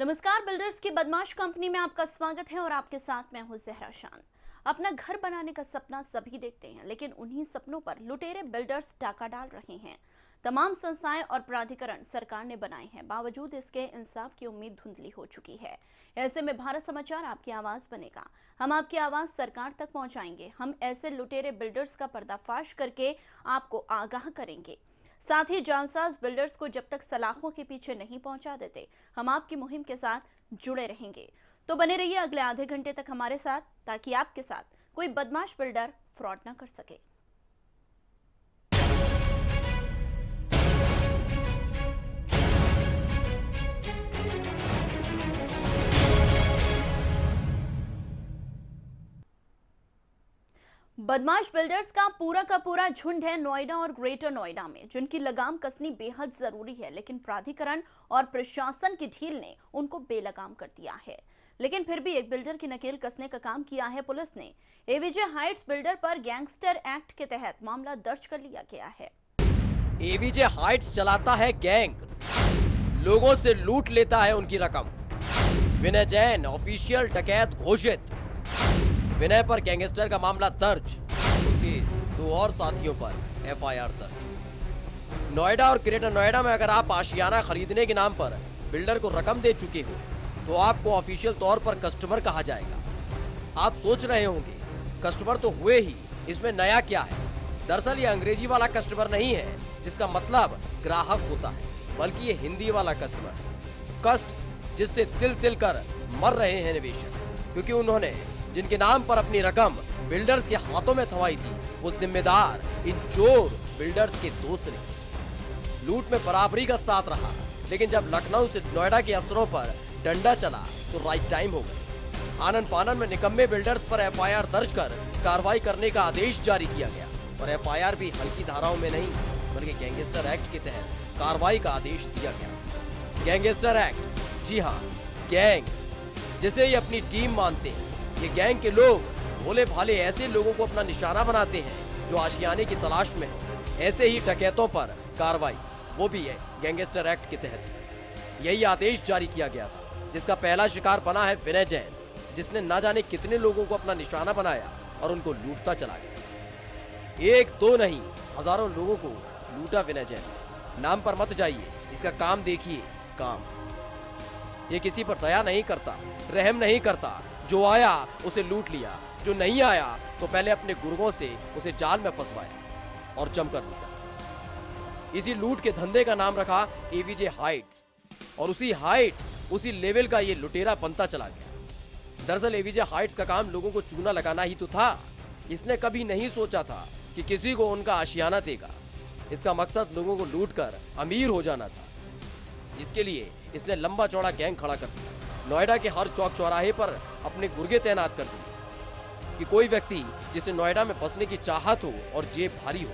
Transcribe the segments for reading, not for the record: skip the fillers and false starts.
नमस्कार। बिल्डर्स की बदमाश कंपनी में आपका स्वागत है और आपके साथ मैं हूं जहरा शान। अपना घर बनाने का सपना सभी देखते हैं, लेकिन उन्हीं सपनों पर लुटेरे बिल्डर्स डाका डाल रहे हैं। तमाम संस्थाएं और प्राधिकरण सरकार ने बनाए हैं, बावजूद इसके इंसाफ की उम्मीद धुंधली हो चुकी है। ऐसे में भारत समाचार आपकी आवाज बनेगा। हम आपकी आवाज सरकार तक पहुंचाएंगे। हम ऐसे लुटेरे बिल्डर्स का पर्दाफाश करके आपको आगाह करेंगे। साथ ही जालसाज बिल्डर्स को जब तक सलाखों के पीछे नहीं पहुंचा देते, हम आपकी मुहिम के साथ जुड़े रहेंगे। तो बने रहिए अगले आधे घंटे तक हमारे साथ, ताकि आपके साथ कोई बदमाश बिल्डर फ्रॉड ना कर सके। बदमाश बिल्डर्स का पूरा झुंड है नोएडा और ग्रेटर नोएडा में, जिनकी लगाम कसनी बेहद जरूरी है, लेकिन प्राधिकरण और प्रशासन की ढील ने उनको बेलगाम कर दिया है। लेकिन फिर भी एक बिल्डर की नकेल कसने का काम किया है पुलिस ने। एवीजे हाइट्स बिल्डर पर गैंगस्टर एक्ट के तहत मामला दर्ज कर लिया गया है। एवीजे हाइट्स चलाता है गैंग, लोगों से लूट लेता है उनकी रकम। विनय जैन ऑफिशियल डकैत घोषित। विनय पर गैंगस्टर का मामला दर्ज, उसके दो और साथियों पर एफआईआर दर्ज। नोएडा और ग्रेटर नोएडा में अगर आप आशियाना खरीदने के नाम पर बिल्डर को रकम दे चुके हो तो आपको ऑफिशियल तौर पर कस्टमर कहा जाएगा। आप सोच रहे होंगे कस्टमर तो हुए ही, इसमें नया क्या है। दरअसल ये अंग्रेजी वाला कस्टमर नहीं है जिसका मतलब ग्राहक होता है, बल्कि ये हिंदी वाला कस्टमर, कष्ट जिससे तिल तिल कर मर रहे हैं निवेशक, क्योंकि उन्होंने जिनके नाम पर अपनी रकम बिल्डर्स के हाथों में थमाई थी, वो जिम्मेदार इन चोर बिल्डर्स के दोस्त ने। लूट में बराबरी का साथ रहा, लेकिन जब लखनऊ से नोएडा के अफसरों पर डंडा चला तो राइट टाइम हो गया। आनन फानन में निकम्मे बिल्डर्स पर एफआईआर दर्ज कर कार्रवाई करने का आदेश जारी किया गया। और एफआईआर भी हल्की धाराओं में नहीं, बल्कि गैंगस्टर एक्ट के तहत कार्रवाई का आदेश दिया गया। गैंगस्टर एक्ट, जी हाँ, गैंग जिसे ये अपनी टीम मानते हैं। ये गैंग के लोग भोले भाले ऐसे लोगों को अपना निशाना बनाते हैं जो आशियाने की तलाश में हैं। ऐसे ही डकैतों पर कार्रवाई, वो भी है गैंगस्टर एक्ट के तहत। यही आदेश जारी किया गया था, जिसका पहला शिकार बना है विनय जैन, जिसने ना जाने कितने लोगों को अपना निशाना बनाया और उनको लूटता चला गया। एक दो नहीं, हजारों लोगों को लूटा विनय जैन। नाम पर मत जाइए, इसका काम देखिए। काम ये किसी पर दया नहीं करता, रहम नहीं करता। जो आया उसे लूट लिया, जो नहीं आया तो पहले अपने गुर्गों से उसे जाल में फंसवाया और जमकर लूटा। इसी लूट के धंधे का नाम रखा एवीजे हाइट्स, और उसी हाइट्स, उसी लेवल का ये लुटेरा बनता चला गया। दरअसल एवीजे हाइट्स का काम लोगों को चूना लगाना ही तो था। इसने कभी नहीं सोचा था कि किसी को उनका आशियाना देगा। इसका मकसद लोगों को लूट कर अमीर हो जाना था। इसके लिए इसने लंबा चौड़ा गैंग खड़ा कर दिया। नोएडा के हर चौक चौराहे पर अपने गुर्गे तैनात कर दिए कि कोई व्यक्ति जिसे नोएडा में बसने की चाहत हो और जेब भारी हो,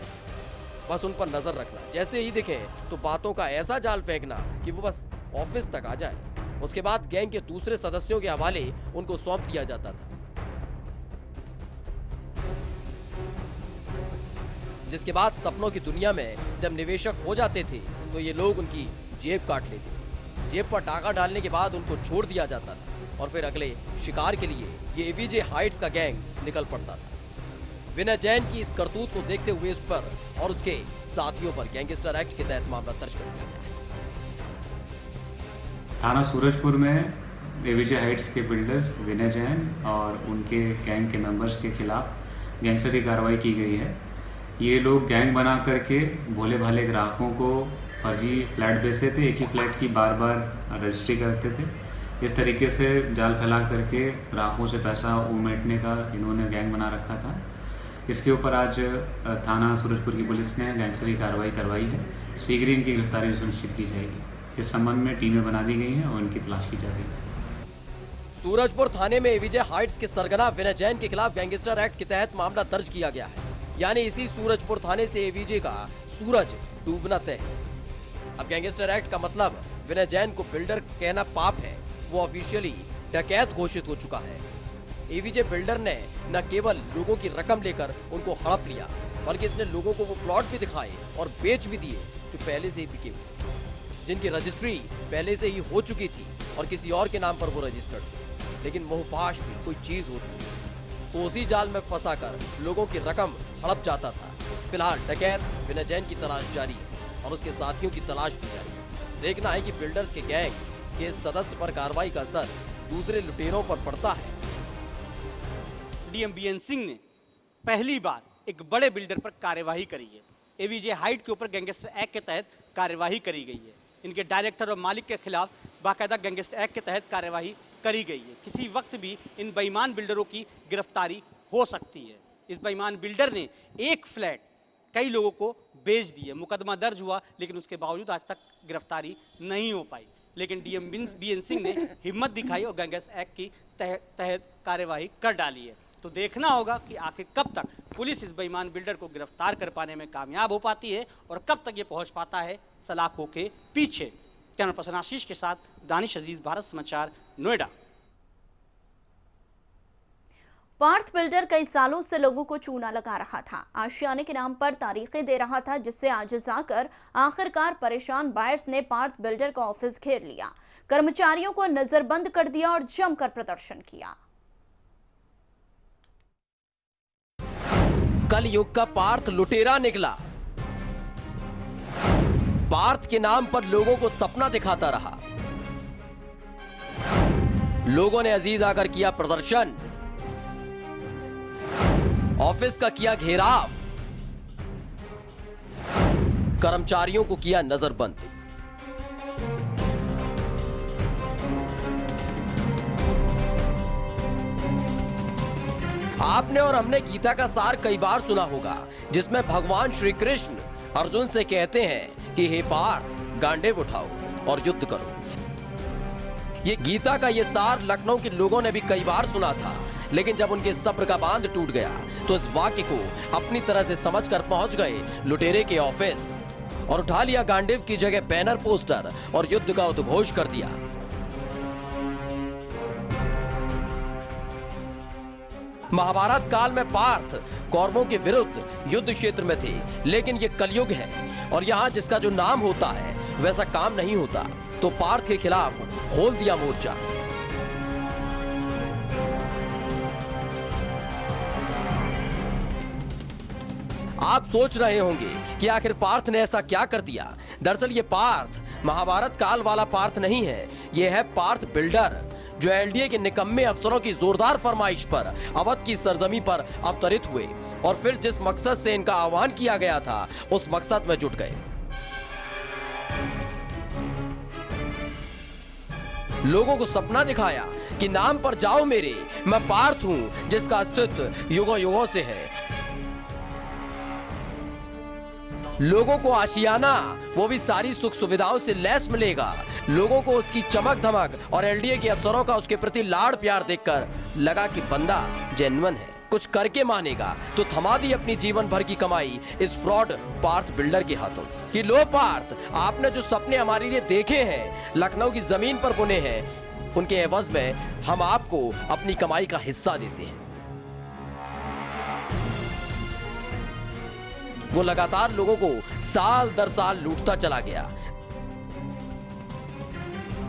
बस उन पर नजर रखना। जैसे ही दिखे तो बातों का ऐसा जाल फेंकना कि वो बस ऑफिस तक आ जाए। उसके बाद गैंग के दूसरे सदस्यों के हवाले उनको सौंप दिया जाता था, जिसके बाद सपनों की दुनिया में जब निवेशक हो जाते थे तो ये लोग उनकी जेब काट लेते थे। जेब पर टाका डालने के बाद उनको छोड़ दिया जाता था और फिर अगले शिकार के लिए ये एवीजे हाइट्स का गैंग निकल पड़ता था। विनय जैन की इस करतूत को देखते हुए इस पर और उसके साथियों पर गैंगस्टर एक्ट के तहत मामला दर्ज कर दिया गया। थाना सूरजपुर में एवीजे हाइट्स के बिल्डर्स विनय जैन और उनके गैंग के मेंबर्स के खिलाफ गैंगस्टर की कार्रवाई की गई है। ये लोग गैंग बना करके भोले भाले ग्राहकों को फर्जी फ्लैट बेचते थे, एक ही फ्लैट की बार बार रजिस्ट्री करते थे। इस तरीके से जाल फैला करके ग्राहकों से पैसा उमेटने का इन्होंने गैंग बना रखा था। इसके ऊपर आज थाना सूरजपुर की पुलिस ने गैंगस्टर की कार्रवाई करवाई है। शीघ्र ही इनकी गिरफ्तारी सुनिश्चित की जाएगी। इस संबंध में टीमें बना दी गई हैं और इनकी तलाश की जा रही है। सूरजपुर थाने में एवीजे हाइट्स के सरगना विनय जैन के खिलाफ गैंगस्टर एक्ट के तहत मामला दर्ज किया गया है। यानी इसी सूरजपुर थाने से एवीजे का सूरज डूबना तय है। अब गैंगस्टर एक्ट का मतलब विनय जैन को बिल्डर कहना पाप है, वो ऑफिशियली डकैत घोषित हो चुका है। एवीजे बिल्डर ने न केवल लोगों की रकम लेकर उनको हड़प लिया, बल्कि इसने लोगों को वो प्लॉट भी दिखाए और बेच भी दिए जो पहले से ही बिके हुए, जिनकी रजिस्ट्री पहले से ही हो चुकी थी और किसी और के नाम पर वो रजिस्टर्ड थे। लेकिन मोहपाश भी कोई चीज होती है तो उसी जाल में फंसा कर लोगों की रकम हड़प जाता था। फिलहाल डकैत विनय जैन की तलाश जारी है और उसके साथियों की तलाश भी जारी है। देखना है कि बिल्डर्स के गैंग के सदस्य पर कार्रवाई का असर दूसरे लुटेरों पर पड़ता है। डीएम बीएन सिंह ने पहली बार एक बड़े बिल्डर पर कार्यवाही करी है। एवीजे हाइट के ऊपर गैंगस्टर एक्ट के तहत कार्यवाही करी गई है। इनके डायरेक्टर और मालिक के खिलाफ बाकायदा गैंगस्टर एक्ट के तहत कार्यवाही करी गई है। किसी वक्त भी इन बेईमान बिल्डरों की गिरफ्तारी हो सकती है। इस बेईमान बिल्डर ने एक फ्लैट कई लोगों को बेच दिए। मुकदमा दर्ज हुआ लेकिन उसके बावजूद आज तक गिरफ्तारी नहीं हो पाई। लेकिन डीएम बीएन सिंह ने हिम्मत दिखाई और गैंगस्टर एक्ट की तहत कार्यवाही कर डाली है। तो देखना होगा कि आखिर कब तक पुलिस इस बेईमान बिल्डर को गिरफ्तार कर पाने में कामयाब हो पाती है और कब तक ये पहुंच पाता है सलाखों के पीछे। कैमरा पर्सन आशीष के साथ दानिश अजीज, भारत समाचार, नोएडा। पार्थ बिल्डर कई सालों से लोगों को चूना लगा रहा था, आशियाने के नाम पर तारीखें दे रहा था, जिससे आजिज आकर आखिरकार परेशान बायर्स ने पार्थ बिल्डर का ऑफिस घेर लिया, कर्मचारियों को नजरबंद कर दिया और जमकर प्रदर्शन किया। कल युग का पार्थ लुटेरा निकला। पार्थ के नाम पर लोगों को सपना दिखाता रहा। लोगों ने अजीज आकर किया प्रदर्शन, ऑफिस का किया घेराव, कर्मचारियों को किया नजरबंद। आपने और हमने गीता का सार कई बार सुना होगा, जिसमें भगवान श्री कृष्ण अर्जुन से कहते हैं कि हे पार्थ, गांडीव उठाओ और युद्ध करो। ये गीता का ये सार लखनऊ के लोगों ने भी कई बार सुना था, लेकिन जब उनके सब्र का बांध टूट गया तो इस वाक्य को अपनी तरह से समझकर पहुंच गए लुटेरे के ऑफिस और उठा लिया गांडीव की जगह बैनर, पोस्टर और युद्ध का उद्घोष कर दिया। महाभारत काल में पार्थ कौरवों के विरुद्ध युद्ध क्षेत्र में थे, लेकिन ये कलयुग है और यहां जिसका जो नाम होता है वैसा काम नहीं होता। तो पार्थ के खिलाफ खोल दिया मोर्चा। आप सोच रहे होंगे कि आखिर पार्थ ने ऐसा क्या कर दिया। दरअसल ये पार्थ महाभारत काल वाला पार्थ नहीं है, यह है पार्थ बिल्डर, जो एलडीए के निकम्मे अफसरों की जोरदार फरमाइश पर अवध की सरजमी पर अवतरित हुए और फिर जिस मकसद से इनका आह्वान किया गया था उस मकसद में जुट गए। लोगों को सपना दिखाया कि नाम पर जाओ मेरे, मैं पार्थ हूं जिसका अस्तित्व युगों युगों से है। लोगों को आशियाना, वो भी सारी सुख सुविधाओं से लैस मिलेगा। लोगों को उसकी चमक धमक और एलडीए के अफसरों का उसके प्रति लाड़ प्यार देखकर लगा कि बंदा जेन्युइन है, कुछ करके मानेगा। तो थमा दी अपनी जीवन भर की कमाई इस फ्रॉड पार्थ बिल्डर के हाथों कि लो पार्थ, आपने जो सपने हमारे लिए देखे हैं, लखनऊ की जमीन पर बुने हैं, उनके एवज में हम आपको अपनी कमाई का हिस्सा देते हैं। वो लगातार लोगों को साल दर साल लूटता चला गया।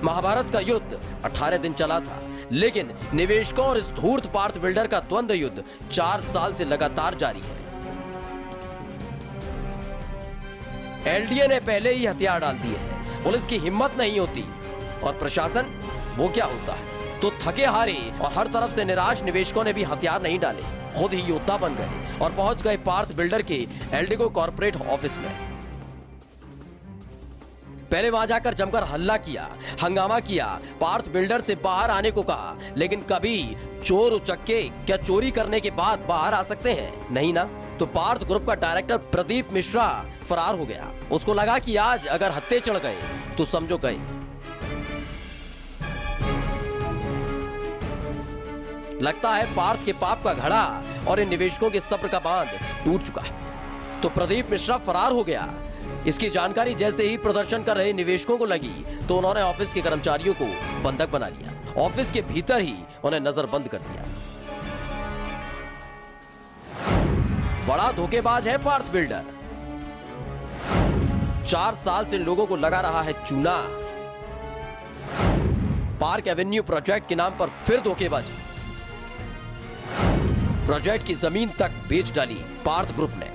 महाभारत का युद्ध 18 दिन चला था, लेकिन निवेशकों और इस धूर्त पार्थ बिल्डर का द्वंद्व युद्ध 4 साल से लगातार जारी है। एलडीए ने पहले ही हथियार डाल दिए हैं, पुलिस की हिम्मत नहीं होती और प्रशासन वो क्या होता है। तो थके हारे और हर तरफ से निराश निवेशकों ने भी हथियार नहीं डाले, खुद ही योद्धा बन गए और पहुंच गए पार्थ बिल्डर के एल्डिगो कॉर्पोरेट ऑफिस में। पहले वहां जाकर जमकर हल्ला किया, हंगामा किया, पार्थ बिल्डर से बाहर आने को कहा, लेकिन कभी चोर उचक्के क्या चोरी करने के बाद बाहर आ सकते हैं? नहीं ना। तो पार्थ ग्रुप का डायरेक्टर प्रदीप मिश्रा फरार हो गया। उसको लगा कि आज अगर हत्थे चढ़ गए तो समझो गए। लगता है पार्थ के पाप का घड़ा और इन निवेशकों के सब्र का बांध टूट चुका है। तो प्रदीप मिश्रा फरार हो गया। इसकी जानकारी जैसे ही प्रदर्शन कर रहे निवेशकों को लगी तो उन्होंने ऑफिस के कर्मचारियों को बंधक बना लिया। ऑफिस के भीतर ही उन्हें नजरबंद कर दिया। बड़ा धोखेबाज है पार्थ बिल्डर। 4 साल से लोगों को लगा रहा है चूना। पार्क एवेन्यू प्रोजेक्ट के नाम पर फिर धोखेबाजी। प्रोजेक्ट की जमीन तक बेच डाली पार्थ ग्रुप ने।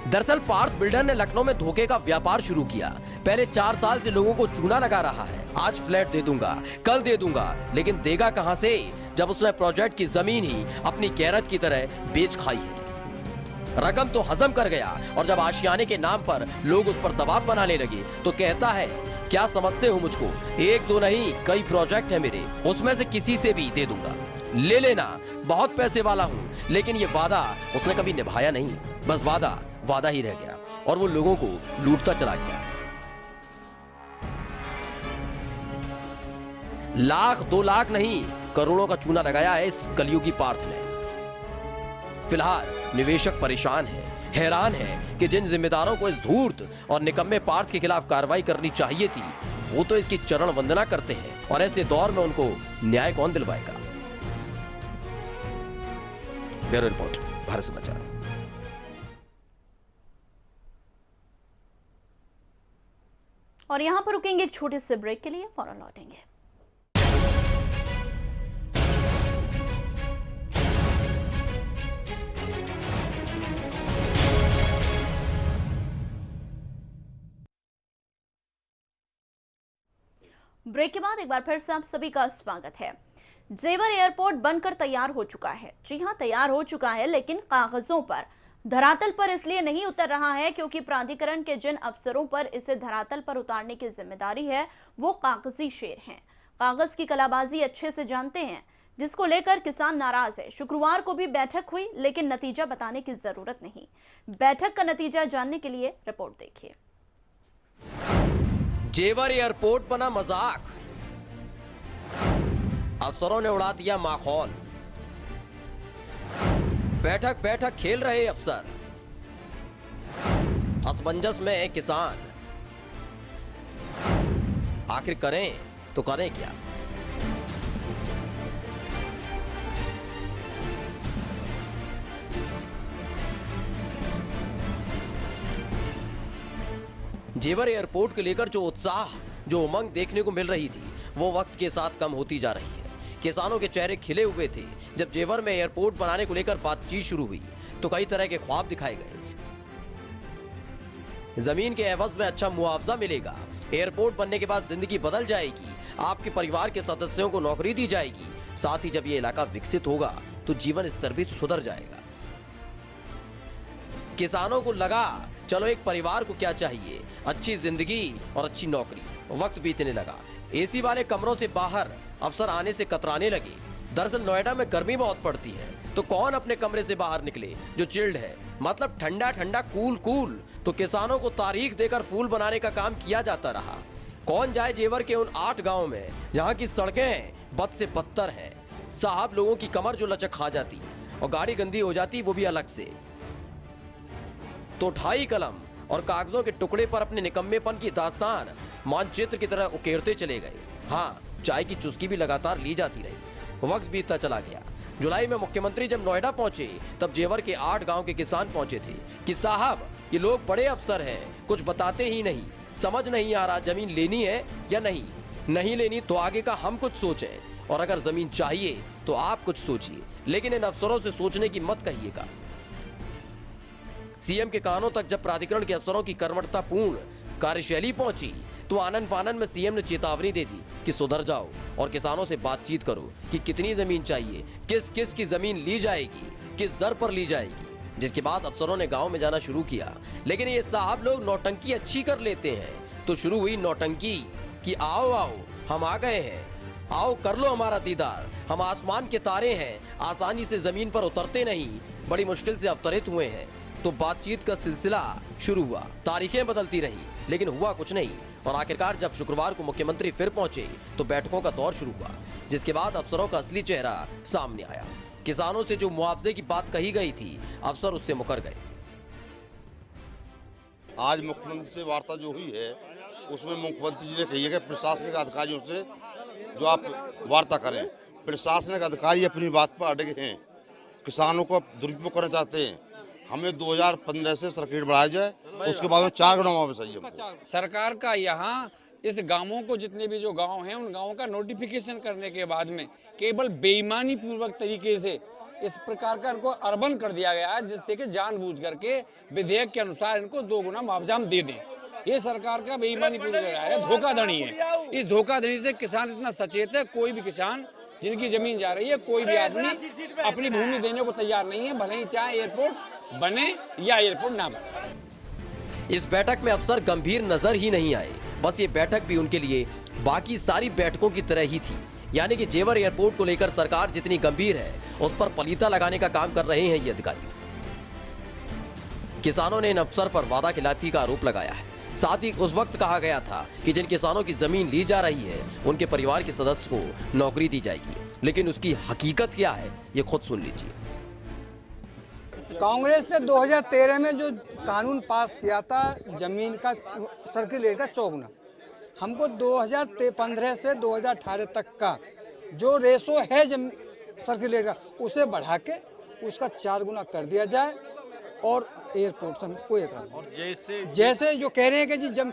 दरअसल पार्थ बिल्डर ने लखनऊ में धोखे का व्यापार शुरू किया। पहले 4 साल से लोगों को चूना लगा रहा है, आज फ्लैट दे दूंगा, कल दे दूंगा, लेकिन देगा कहां से जब उसने प्रोजेक्ट की जमीन ही अपनी गैरत की तरह बेच खाई है। रकम तो हजम कर गया और जब आशियाने के नाम पर लोग उस पर दबाव बनाने लगे तो कहता है, क्या समझते हो मुझको, 1-2 नहीं कई प्रोजेक्ट है मेरे, उसमें से किसी से भी दे दूंगा, ले लेना, बहुत पैसे वाला हूं। लेकिन ये वादा उसने कभी निभाया नहीं, बस वादा ही रह गया और वो लोगों को लूटता चला गया। लाख 2 लाख नहीं, करोड़ों का चूना लगाया है इस कलयुगी पार्थ ने। फिलहाल निवेशक परेशान है, हैरान है कि जिन जिम्मेदारों को इस धूर्त और निकम्मे पार्थ के खिलाफ कार्रवाई करनी चाहिए थी, वो तो इसकी चरण वंदना करते हैं और ऐसे दौर में उनको न्याय कौन दिलवाएगा। ब्यूरो रिपोर्ट, भारत समाचार। और यहां पर रुकेंगे एक छोटे से ब्रेक के लिए, फौरन लौटेंगे। ब्रेक के बाद एक बार फिर से आप सभी का स्वागत है। जेवर एयरपोर्ट बनकर तैयार हो चुका है। जी हां, तैयार हो चुका है, लेकिन कागजों पर, धरातल पर इसलिए नहीं उतर रहा है क्योंकि प्राधिकरण के जिन अफसरों पर इसे धरातल पर उतारने की जिम्मेदारी है वो कागजी शेर हैं। कागज की कलाबाजी अच्छे से जानते हैं, जिसको लेकर किसान नाराज है। शुक्रवार को भी बैठक हुई, लेकिन नतीजा बताने की जरूरत नहीं। बैठक का नतीजा जानने के लिए रिपोर्ट देखिए। जेवर एयरपोर्ट बना मजाक, अफसरों ने उड़ा दिया माहौल। बैठक खेल रहे अफसर, असमंजस में किसान। आखिर करें तो करें क्या। जेवर एयरपोर्ट को लेकर जो उत्साह, जो उमंग देखने को मिल रही थी, वो वक्त के साथ कम होती जा रही है। किसानों के चेहरे खिले हुए थे जब जेवर में एयरपोर्ट बनाने को लेकर बातचीत शुरू हुई तो कई तरह के ख्वाब दिखाए गए। जमीन के एवज में अच्छा मुआवजा मिलेगा, एयरपोर्ट बनने के बाद जिंदगी बदल जाएगी, आपके परिवार के सदस्यों को नौकरी दी जाएगी, साथ ही जब ये इलाका विकसित होगा तो जीवन स्तर भी सुधर जाएगा। किसानों को लगा चलो एक परिवार को क्या चाहिए, अच्छी जिंदगी और अच्छी नौकरी। वक्त बीतने लगा, एसी वाले कमरों से बाहर अफसर आने से कतराने लगे। दरअसल नोएडा में गर्मी बहुत पड़ती है तो कौन अपने कमरे से बाहर निकले जो चिल्ड है, मतलब ठंडा ठंडा कूल। तो किसानों को तारीख देकर फूल बनाने का काम किया जाता रहा। कौन जाए जेवर के उन 8 गांव में जहां की सड़कें बद से बदतर है। साहब, लोगों की कमर जो लचक खा जाती और गाड़ी गंदी हो जाती, वो भी अलग से। तो ढाई कलम और कागजों के टुकड़े पर अपने निकम्मेपन की दास्तान मानचित्र की तरह उकेरते चले गए। हाँ, चाय की चुस्की भी लगातार ली जाती रही। वक्त बीतता चला गया। जुलाई में मुख्यमंत्री जब नोएडा पहुंचे तब जेवर के 8 गांव के किसान पहुंचे थे कि साहब, ये लोग बड़े अफसर हैं, कुछ बताते ही नहीं, समझ नहीं आ रहा जमीन लेनी है या नहीं लेनी तो आगे का हम कुछ सोचें, और अगर जमीन चाहिए तो आप कुछ सोचिए, लेकिन इन अफसरों से सोचने की मत कहिएगा। सीएम के कानों तक जब प्राधिकरण के अफसरों की कर्मठतापूर्ण कार्यशैली पहुंची तो आनन फानन में सीएम ने चेतावनी दे दी कि सुधर जाओ और किसानों से बातचीत करो कि कितनी जमीन चाहिए, किस किस की जमीन ली जाएगी, किस दर पर ली जाएगी। जिसके बाद अफसरों ने गांव में जाना शुरू किया। लेकिन ये साहब लोग नौटंकी अच्छी कर लेते हैं तो शुरू हुई नौटंकी कि आओ हम आ गए हैं, आओ कर लो हमारा दीदार, हम आसमान के तारे हैं, आसानी से जमीन पर उतरते नहीं, बड़ी मुश्किल से अवतरित हुए हैं। तो बातचीत का सिलसिला शुरू हुआ, तारीखें बदलती रहीं, लेकिन हुआ कुछ नहीं। और आखिरकार जब शुक्रवार को मुख्यमंत्री फिर पहुंचे तो बैठकों का दौर शुरू हुआ, जिसके बाद अफसरों का असली चेहरा सामने आया। किसानों से जो मुआवजे की बात कही गई थी, अफसर उससे मुकर गए। आज मुख्यमंत्री से वार्ता जो हुई है उसमें मुख्यमंत्री जी ने कही है कि प्रशासनिक अधिकारियों से जो आप वार्ता करें। प्रशासनिक अधिकारी अपनी बात पर अड़े हैं, किसानों को दुरुपयोग करना चाहते हैं। हमें 2015 से सर्किट बढ़ाया जाए, उसके बाद में 4 गुना मुआवजा चाहिए हमको। सरकार का यहाँ इस गांवों को, जितने भी जो गांव हैं, उन गांवों का नोटिफिकेशन करने के बाद में केवल बेईमानी पूर्वक तरीके से इस प्रकार का इनको अर्बन कर दिया गया है, जिससे कि जानबूझ करके विधेयक के अनुसार इनको 2 गुना मुआवजा हम दे दें। ये सरकार का बेईमानी पूर्वक है, धोखाधड़ी है। इस धोखाधड़ी से किसान इतना सचेत है, कोई भी किसान जिनकी जमीन जा रही है, कोई भी आदमी अपनी भूमि देने को तैयार नहीं है, भले ही चाहे एयरपोर्ट बने या एयरपोर्ट ना बने। इस बैठक में अफसर गंभीर नजर ही नहीं आए। बस ये बैठक भी उनके लिए बाकी सारी बैठकों की तरह ही थी, यानी कि जेवर एयरपोर्ट को लेकर सरकार जितनी गंभीर है, उस पर पलीता लगाने का काम कर रहे हैं ये अधिकारी। किसानों ने इन अफसर पर वादा खिलाफी का आरोप लगाया है। साथ ही उस वक्त कहा गया था कि जिन किसानों की जमीन ली जा रही है, उनके परिवार के सदस्य को नौकरी दी जाएगी, लेकिन उसकी हकीकत क्या है, ये खुद सुन लीजिए। कांग्रेस ने 2013 में जो कानून पास किया था जमीन का सर्किल रेट का 4 गुना, हमको 2015 से 2018 तक का जो रेशो है सर्किल रेट का, उसे बढ़ा के उसका 4 गुना कर दिया जाए और एयरपोर्ट से कोई एतराज नहीं। जैसे जो कह रहे हैं कि जी जब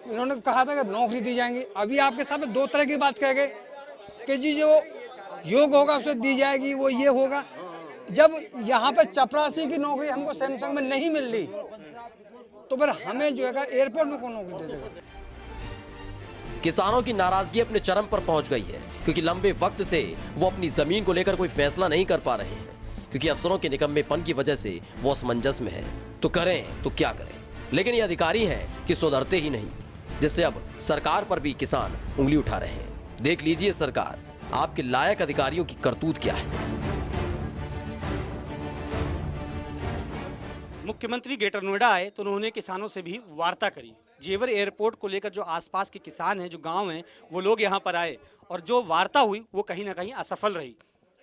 इन्होंने कहा था कि नौकरी दी जाएंगी, अभी आपके सामने 2 तरह की बात कह गए कि जी जो योग होगा उसे दी जाएगी, वो ये होगा। जब यहाँ पे चपरासी की नौकरी हमको सैमसंग में नहीं मिल रही, तो फिर हमें जो है एयरपोर्ट में कौन नौकरी दे देगा? किसानों की नाराजगी अपने चरम पर पहुंच गई है, क्योंकि लंबे वक्त से वो अपनी जमीन को लेकर कोई फैसला नहीं कर पा रहे हैं, क्योंकि अफसरों के निकम्मेपन की वजह से वो असमंजस में है। तो करें तो क्या करें, लेकिन ये अधिकारी हैं कि सुधरते ही नहीं, जिससे अब सरकार पर भी किसान उंगली उठा रहे हैं। देख लीजिए सरकार, आपके लायक अधिकारियों की करतूत क्या है। मुख्यमंत्री ग्रेटर नोएडा आए तो उन्होंने किसानों से भी वार्ता करी। जेवर एयरपोर्ट को लेकर जो आसपास के किसान हैं, जो गांव हैं, वो लोग यहां पर आए और जो वार्ता हुई वो कहीं ना कहीं असफल रही।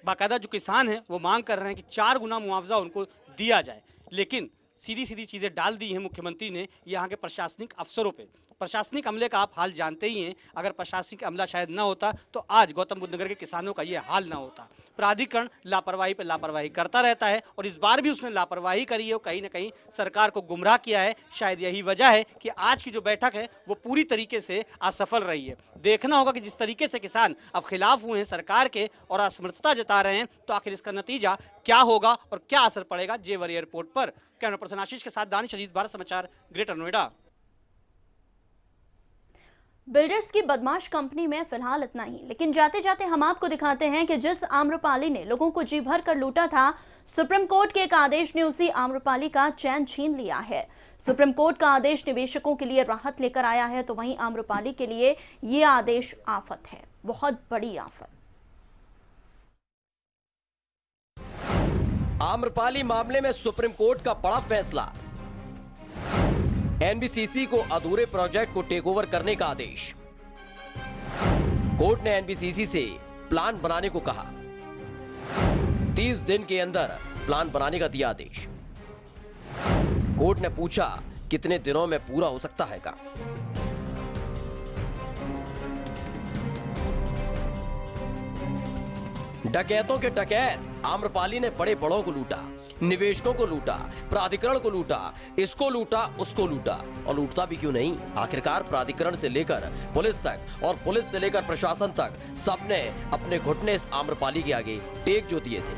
बाकायदा जो किसान हैं वो मांग कर रहे हैं कि 4 गुना मुआवजा उनको दिया जाए, लेकिन सीधी सीधी चीज़ें डाल दी हैं मुख्यमंत्री ने यहाँ के प्रशासनिक अफसरों पे। प्रशासनिक अमले का आप हाल जानते ही हैं, अगर प्रशासनिक अमला शायद ना होता तो आज गौतम बुद्ध नगर के किसानों का ये हाल ना होता। प्राधिकरण लापरवाही पे लापरवाही करता रहता है और इस बार भी उसने लापरवाही करी है और कहीं ना कहीं सरकार को गुमराह किया है। शायद यही वजह है कि आज की जो बैठक है वो पूरी तरीके से असफल रही है। देखना होगा कि जिस तरीके से किसान अब खिलाफ हुए हैं सरकार के और असमर्थता जता रहे हैं, तो आखिर इसका नतीजा क्या होगा और क्या असर पड़ेगा जेवर एयरपोर्ट पर। कैमरा पर्सन आशीष के साथ दानिश अजीज, भारत समाचार, ग्रेटर नोएडा। बिल्डर्स की बदमाश कंपनी में फिलहाल इतना ही, लेकिन जाते जाते हम आपको दिखाते हैं कि जिस आम्रपाली ने लोगों को जी भर कर लूटा था, सुप्रीम कोर्ट के एक आदेश ने उसी आम्रपाली का चैन छीन लिया है। सुप्रीम कोर्ट का आदेश निवेशकों के लिए राहत लेकर आया है, तो वहीं आम्रपाली के लिए ये आदेश आफत है, बहुत बड़ी आफत। आम्रपाली मामले में सुप्रीम कोर्ट का बड़ा फैसला, एनबीसीसी को अधूरे प्रोजेक्ट को टेक ओवर करने का आदेश। कोर्ट ने एनबीसीसी से प्लान बनाने को कहा, 30 दिन के अंदर प्लान बनाने का दिया आदेश। कोर्ट ने पूछा कितने दिनों में पूरा हो सकता है का। डकैतों के डकैत आम्रपाली ने बड़े बड़ों को लूटा, निवेशकों को लूटा, प्राधिकरण को लूटा, इसको लूटा, उसको लूटा, और लूटता भी क्यों नहीं। आखिरकार प्राधिकरण से लेकर पुलिस तक और पुलिस से लेकर प्रशासन तक सबने अपने घुटने इस आम्रपाली के आगे टेक जो दिए थे।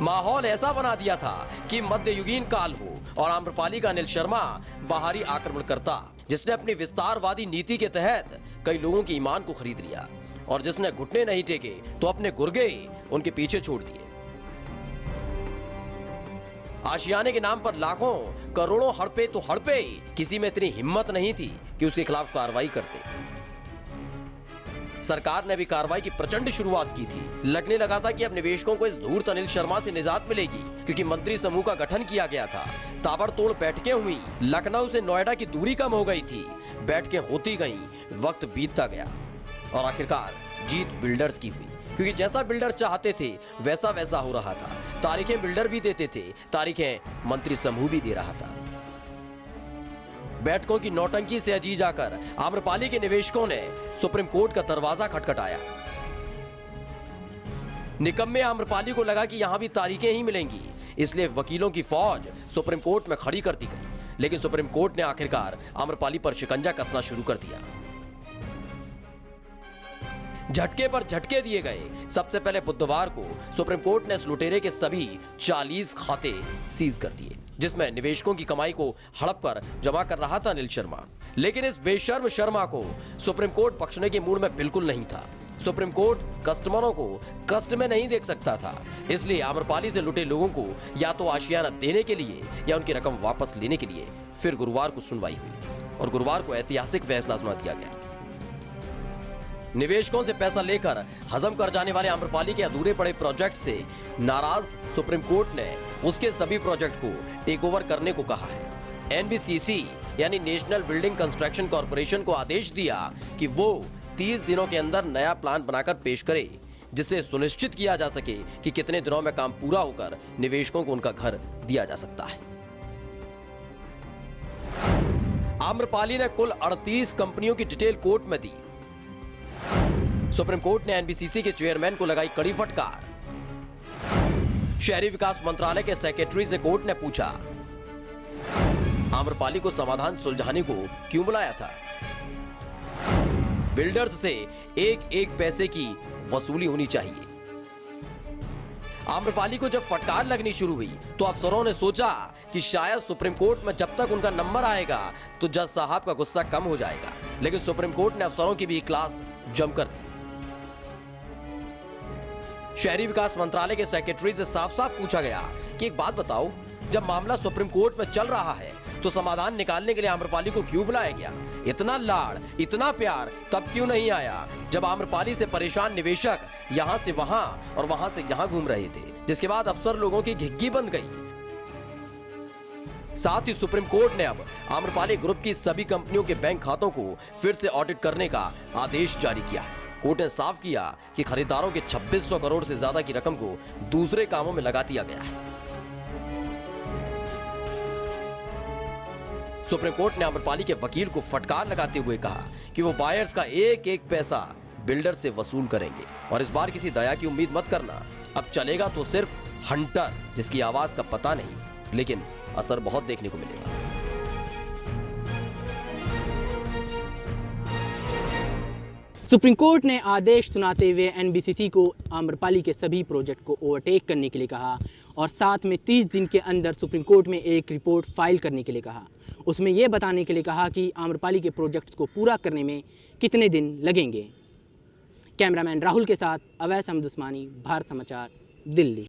माहौल ऐसा बना दिया था कि मध्ययुगीन काल हो और आम्रपाली का अनिल शर्मा बाहरी आक्रमणकर्ता, जिसने अपनी विस्तारवादी नीति के तहत कई लोगों के ईमान को खरीद लिया और जिसने घुटने नहीं टेके तो अपने गुर्गे उनके पीछे छोड़ दिए। आशियाने के नाम पर लाखों करोड़ों हड़पे तो हड़पे, किसी में इतनी हिम्मत नहीं थी कि उसके खिलाफ कार्रवाई करते। सरकार ने भी कार्रवाई की प्रचंड शुरुआत की थी। लगने लगा था कि अब निवेशकों को इस धूर्त अनिल शर्मा से निजात मिलेगी, क्योंकि मंत्री समूह का गठन किया गया था। ताबड़तोड़ बैठकें हुई, लखनऊ से नोएडा की दूरी कम हो गई थी, बैठकें होती गईं, वक्त बीतता गया और आखिरकार जीत बिल्डर्स की हुई, क्योंकि जैसा बिल्डर चाहते थे वैसा वैसा हो रहा था। तारीखें बिल्डर भी देते थे, तारीखें मंत्री समूह भी दे रहा था। बैठकों की नौटंकी से अजीज आकर आम्रपाली के निवेशकों ने सुप्रीम कोर्ट का दरवाजा खटखटाया। निकम्मे आम्रपाली को लगा कि यहां भी तारीखें ही मिलेंगी, इसलिए वकीलों की फौज सुप्रीम कोर्ट में खड़ी कर दी गई। लेकिन सुप्रीम कोर्ट ने आखिरकार आम्रपाली पर शिकंजा कसना शुरू कर दिया। झटके पर झटके दिए गए। सबसे पहले बुधवार को सुप्रीम कोर्ट ने इस लुटेरे के सभी 40 खाते सीज कर दिए, जिसमें निवेशकों की कमाई को हड़प कर जमा कर रहा था अनिल शर्मा। लेकिन इस बेशर्म शर्मा को सुप्रीम कोर्ट बख्शने के मूड में बिल्कुल नहीं था। सुप्रीम कोर्ट कस्टमरों को कष्ट में नहीं देख सकता था, इसलिए आम्रपाली से लुटे लोगों को या तो आशियाना देने के लिए या उनकी रकम वापस लेने के लिए फिर गुरुवार को सुनवाई हुई और गुरुवार को ऐतिहासिक फैसला सुना दिया गया। निवेशकों से पैसा लेकर हजम कर जाने वाले आम्रपाली के अधूरे पड़े प्रोजेक्ट से नाराज सुप्रीम कोर्ट ने उसके सभी प्रोजेक्ट को टेक ओवर करने को कहा है। एनबीसीसी यानी नेशनल बिल्डिंग कंस्ट्रक्शन कॉर्पोरेशन को आदेश दिया कि वो 30 दिनों के अंदर नया प्लान बनाकर पेश करे, जिससे सुनिश्चित किया जा सके कि कितने दिनों में काम पूरा होकर निवेशकों को उनका घर दिया जा सकता है। आम्रपाली ने कुल 38 कंपनियों की डिटेल कोर्ट में दी। सुप्रीम कोर्ट ने एनबीसीसी के चेयरमैन को लगाई कड़ी फटकार। शहरी विकास मंत्रालय के सेक्रेटरी से कोर्ट ने पूछा, आम्रपाली को समाधान सुलझाने को क्यों बुलाया था? बिल्डर्स से एक एक पैसे की वसूली होनी चाहिए। आम्रपाली को जब फटकार लगनी शुरू हुई तो अफसरों ने सोचा कि शायद सुप्रीम कोर्ट में जब तक उनका नंबर आएगा तो जज साहब का गुस्सा कम हो जाएगा, लेकिन सुप्रीम कोर्ट ने अफसरों की भी क्लास जमकर दी। शहरी विकास मंत्रालय के सेक्रेटरी से साफ साफ पूछा गया कि एक बात बताओ, जब मामला सुप्रीम कोर्ट में चल रहा है तो समाधान निकालने के लिए आम्रपाली को क्यों बुलाया गया? इतना लाड़, इतना प्यार तब क्यों नहीं आया जब आम्रपाली से परेशान निवेशक यहां से वहां और वहां से यहां घूम रहे थे, जिसके बाद अफसर लोगों की घिग्गी बन गई। साथ ही सुप्रीम कोर्ट ने अब आम्रपाली ग्रुप की सभी कंपनियों के बैंक खातों को फिर से ऑडिट करने का आदेश जारी किया है। कोर्ट ने साफ किया कि खरीदारों के 2600 करोड़ से ज्यादा की रकम को दूसरे कामों में लगा दिया गया है। सुप्रीम कोर्ट ने आम्रपाली के वकील को फटकार लगाते हुए कहा कि वो बायर्स का एक एक पैसा बिल्डर से वसूल करेंगे और इस बार किसी दया की उम्मीद मत करना। अब चलेगा तो सिर्फ हंटर, जिसकी आवाज का पता नहीं, लेकिन असर बहुत देखने को मिलेगा। सुप्रीम कोर्ट ने आदेश सुनाते हुए एनबीसीसी को आम्रपाली के सभी प्रोजेक्ट को ओवरटेक करने के लिए कहा और साथ में 30 दिन के अंदर सुप्रीम कोर्ट में एक रिपोर्ट फाइल करने के लिए कहा। उसमें यह बताने के लिए कहा कि आम्रपाली के प्रोजेक्ट्स को पूरा करने में कितने दिन लगेंगे। कैमरामैन राहुल के साथ अवैस अहमद उस्मानी, भारत समाचार, दिल्ली।